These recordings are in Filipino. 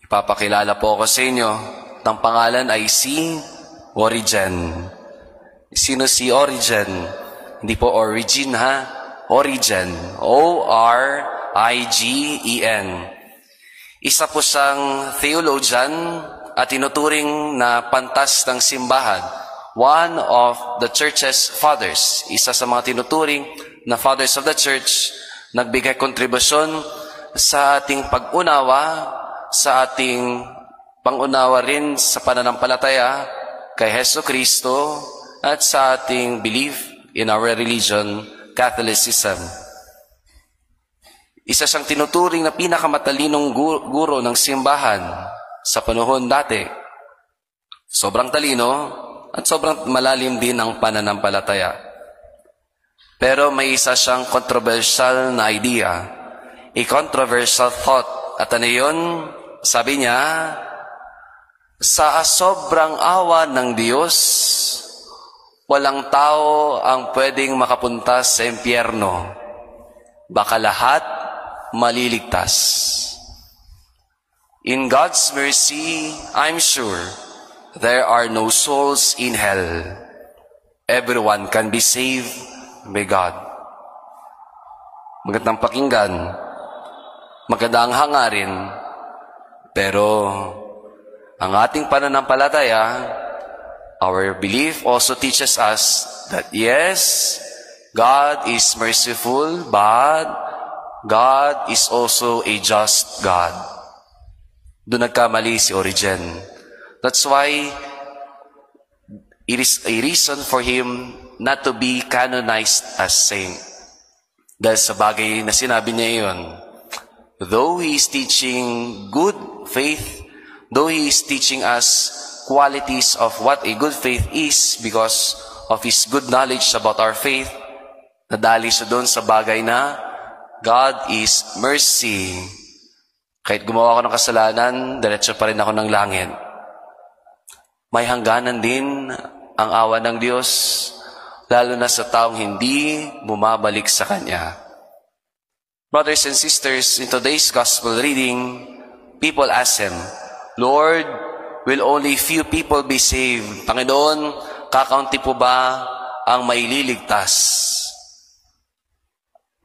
Papakilala po ako sa inyo. Ang pangalan ay si Origen. Sino si Origen? Hindi po origin ha? Origen. O-R-I-G-E-N. Isa po siyang theologian at tinuturing na pantas ng simbahan. One of the church's fathers. Isa sa mga tinuturing na fathers of the church, nagbigay kontribusyon sa ating pag-unawa, sa ating pangunawa rin sa pananampalataya kay Hesus Kristo at sa ating belief in our religion, Catholicism. Isa siyang tinuturing na pinakamatalinong guro ng simbahan sa panahon dati. Sobrang talino at sobrang malalim din ang pananampalataya. Pero may isa siyang controversial na idea, a controversial thought. At ano yun? Sabi niya, sa sobrang awa ng Diyos, walang tao ang pwedeng makapunta sa impyerno. Baka lahat maliligtas. In God's mercy, I'm sure there are no souls in hell. Everyone can be saved by God. Magandang pakinggan, magandang hangarin, pero ang ating pananampalataya, our belief also teaches us that yes, God is merciful, but God is also a just God. Doon nagkamali si Origen. That's why it is a reason for him not to be canonized as saint. Dahil sa bagay na sinabi niya iyon, though he is teaching good faith, though he is teaching us qualities of what a good faith is because of his good knowledge about our faith, nadali siya doon sa bagay na God is mercy. Kahit gumawa ako ng kasalanan, diretso pa rin ako ng langit. May hangganan din ang awa ng Diyos, lalo na sa taong hindi bumabalik sa Kanya. Brothers and sisters, in today's gospel reading, people ask him, Lord, will only few people be saved? Panginoon, kakaunti po ba ang maililigtas?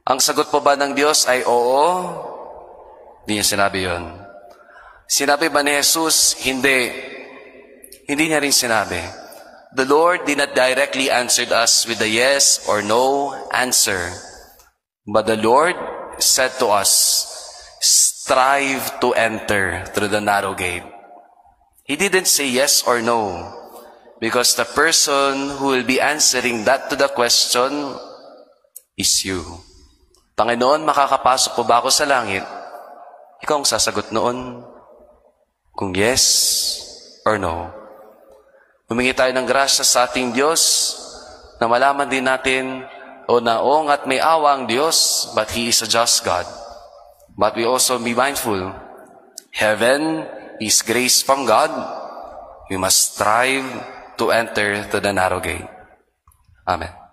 Ang sagot po ba ng Diyos ay oo? Hindi niya sinabi yun. Sinabi ba ni Jesus? Hindi. Hindi niya rin sinabi. The Lord did not directly answer us with a yes or no answer. But the Lord said to us, strive to enter through the narrow gate. He didn't say yes or no, because the person who will be answering that to the question is you. Panginoon, makakapasok po ba ako sa langit? Ikaw ang sasagot noon kung yes or no. Humingi tayo ng grasya sa ating Diyos na malaman din natin o naong at may awa ang Diyos, but He is a just God. But we also be mindful, heaven is grace from God. We must strive to enter to the narrow gate. Amen.